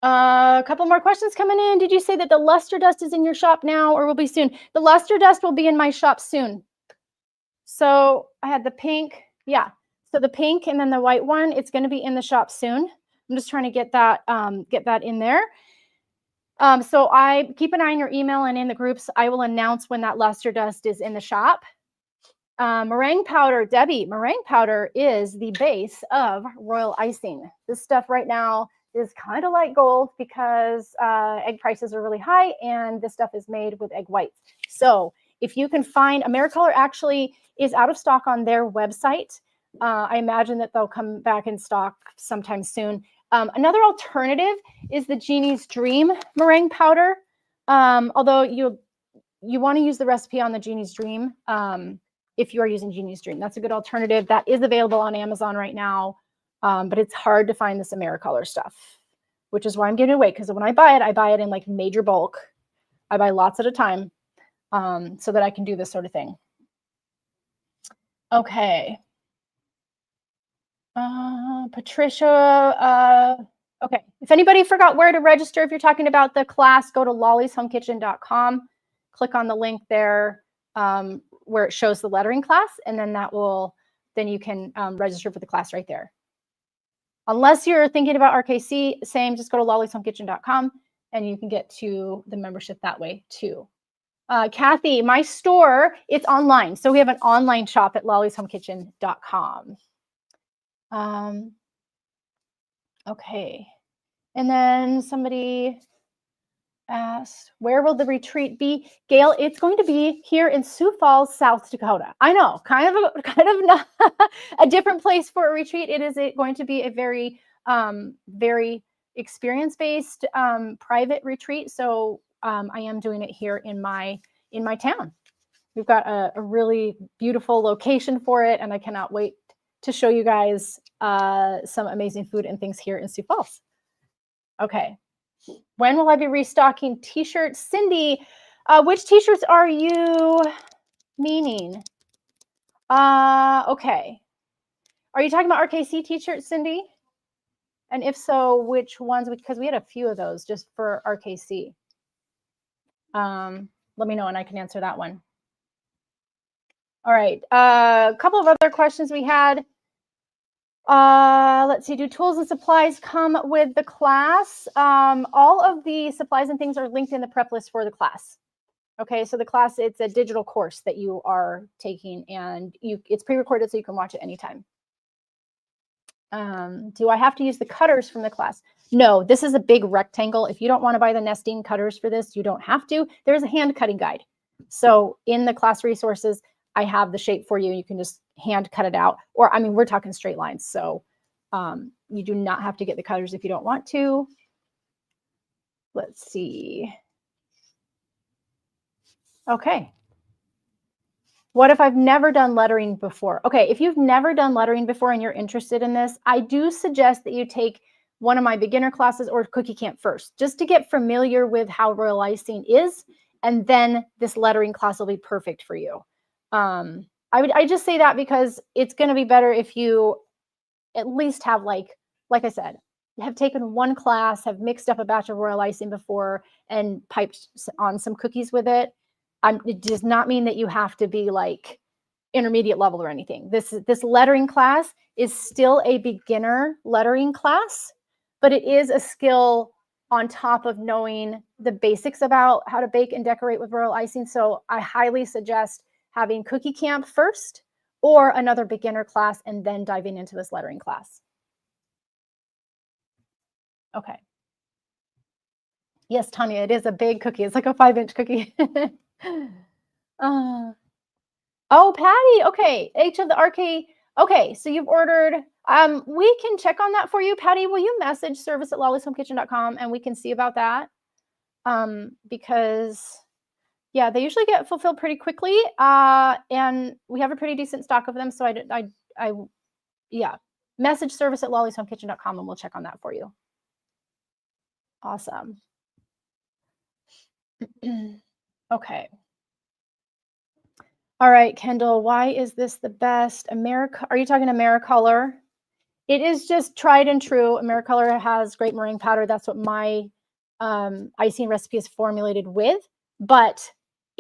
A couple more questions coming in. Did you say that the luster dust is in your shop now or will be soon? The luster dust will be in my shop soon. So I had the pink. Yeah. So the pink and then the white one, it's going to be in the shop soon. I'm just trying to get that in there. So I keep an eye on your email and in the groups. I will announce when that luster dust is in the shop. Meringue powder, Debbie, meringue powder is the base of royal icing. This stuff right now is kind of like gold because egg prices are really high and this stuff is made with egg whites. So if you can find, AmeriColor actually is out of stock on their website. I imagine that they'll come back in stock sometime soon. Another alternative is the Genie's Dream meringue powder. Although you want to use the recipe on the Genie's Dream if you are using Genie's Dream. That's a good alternative. That is available on Amazon right now. But it's hard to find this AmeriColor stuff, which is why I'm giving it away. Because when I buy it in like major bulk. I buy lots at a time so that I can do this sort of thing. Okay. Patricia, okay. If anybody forgot where to register, if you're talking about the class, go to lollysHomeKitchen.com. Click on the link there where it shows the lettering class, and then then you can register for the class right there. Unless you're thinking about RKC, same, just go to lollysHomeKitchen.com and you can get to the membership that way too. Kathy, my store, it's online. So we have an online shop at lollysHomeKitchen.com. Okay. And then somebody asked, where will the retreat be? Gail, it's going to be here in Sioux Falls, South Dakota. I know, kind of not a different place for a retreat. It is going to be a very, very experience-based private retreat. So I am doing it here in my town. We've got a really beautiful location for it, and I cannot wait to show you guys some amazing food and things here in Sioux Falls. Okay. When will I be restocking t-shirts? Cindy, which t-shirts are you meaning? Okay. Are you talking about RKC t-shirts, Cindy? And if so, which ones? Because we had a few of those just for RKC. Let me know and I can answer that one. All right. A couple of other questions we had. Let's see, do tools and supplies come with the class? All of the supplies and things are linked in the prep list for the class. Okay, so the class, it's a digital course that you are taking and it's pre-recorded so you can watch it anytime. Do I have to use the cutters from the class? No, this is a big rectangle. If you don't want to buy the nesting cutters for this, you don't have to. There's a hand cutting guide. So in the class resources, I have the shape for you. You can just hand cut it out. Or, I mean, we're talking straight lines. So you do not have to get the cutters if you don't want to. Let's see. Okay. What if I've never done lettering before? Okay, if you've never done lettering before and you're interested in this, I do suggest that you take one of my beginner classes or Cookie Camp first, just to get familiar with how royal icing is. And then this lettering class will be perfect for you. I just say that because it's going to be better if you at least have like I said, have taken one class, have mixed up a batch of royal icing before and piped on some cookies with it. It does not mean that you have to be like intermediate level or anything. This lettering class is still a beginner lettering class, but it is a skill on top of knowing the basics about how to bake and decorate with royal icing. So I highly suggest having cookie camp first or another beginner class and then diving into this lettering class. Okay. Yes, Tanya, it is a big cookie. It's like a 5-inch cookie. Oh, Patty. Okay. H of the RK. Okay. So you've ordered. We can check on that for you. Patty, will you message service@lollysomekitchen.com and we can see about that? Because yeah, they usually get fulfilled pretty quickly. And we have a pretty decent stock of them. So yeah, message service@lollysomekitchen.com and we'll check on that for you. Awesome. Okay. All right, Kendall, why is this the best? Are you talking Americolor? It is just tried and true. Americolor has great meringue powder. That's what my icing recipe is formulated with. But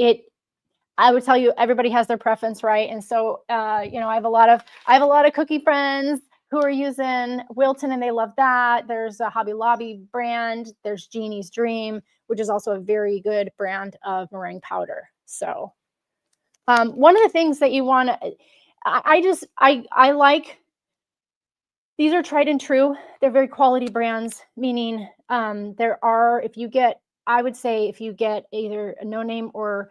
I would tell you, everybody has their preference, right? And so, you know, I have a lot of cookie friends who are using Wilton and they love that. There's a Hobby Lobby brand. There's Jeannie's Dream, which is also a very good brand of meringue powder. So one of the things that you want to, I like, these are tried and true. They're very quality brands, meaning I would say if you get either a no-name or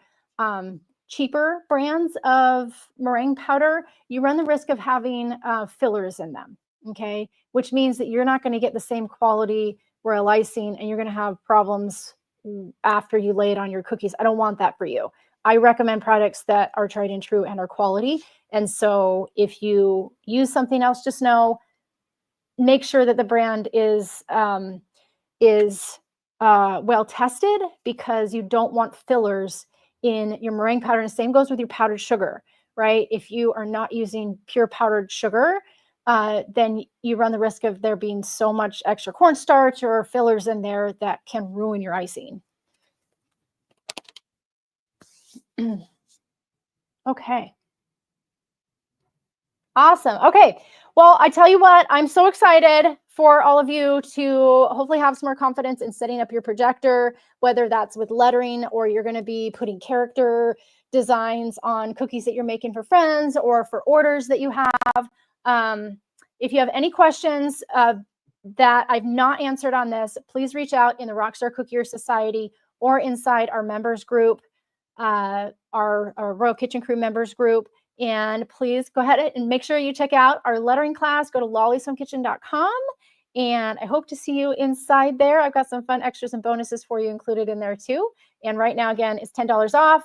cheaper brands of meringue powder, you run the risk of having fillers in them, okay? Which means that you're not going to get the same quality royal icing and you're going to have problems after you lay it on your cookies. I don't want that for you. I recommend products that are tried and true and are quality. And so if you use something else, just make sure that the brand is well tested, because you don't want fillers in your meringue powder. And the same goes with your powdered sugar, right? If you are not using pure powdered sugar, then you run the risk of there being so much extra cornstarch or fillers in there that can ruin your icing. Okay. Awesome. Okay. Well, I tell you what, I'm so excited for all of you to hopefully have some more confidence in setting up your projector, whether that's with lettering or you're going to be putting character designs on cookies that you're making for friends or for orders that you have. If you have any questions that I've not answered on this, please reach out in the Rockstar Cookier Society or inside our members group, our Royal Kitchen Crew members group. And please go ahead and make sure you check out our lettering class. Go to lollysomekitchen.com. And I hope to see you inside there. I've got some fun extras and bonuses for you included in there too. And right now, again, it's $10 off.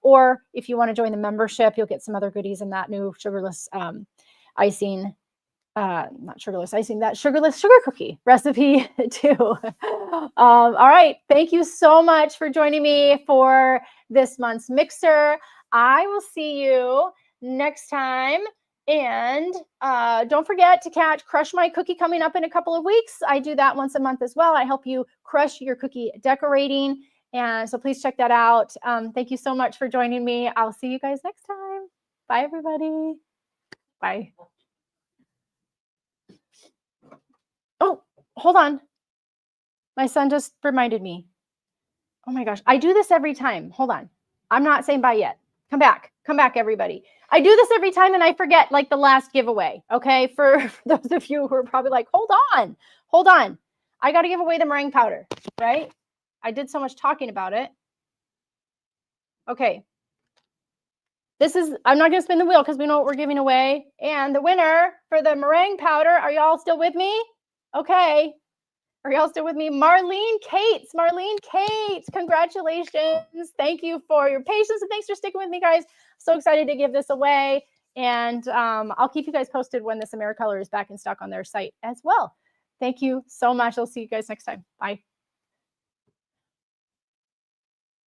Or if you want to join the membership, you'll get some other goodies in that new sugarless icing. Not sugarless icing, that sugarless sugar cookie recipe too. All right. Thank you so much for joining me for this month's mixer. I will see you next time. And don't forget to catch Crush My Cookie coming up in a couple of weeks. I do that once a month as well. I help you crush your cookie decorating. And so please check that out. Thank you so much for joining me. I'll see you guys next time. Bye, everybody. Bye. Oh, hold on. My son just reminded me. Oh my gosh. I do this every time. Hold on. I'm not saying bye yet. Come back, everybody. I do this every time and I forget like the last giveaway. Okay. For those of you who are probably like, hold on. I got to give away the meringue powder, right? I did so much talking about it. Okay. I'm not going to spin the wheel because we know what we're giving away. And the winner for the meringue powder, are y'all still with me? Okay. Are y'all still with me? Marlene Cates, congratulations. Thank you for your patience and thanks for sticking with me, guys. So excited to give this away. And I'll keep you guys posted when this Americolor is back in stock on their site as well. Thank you so much. I'll see you guys next time. Bye.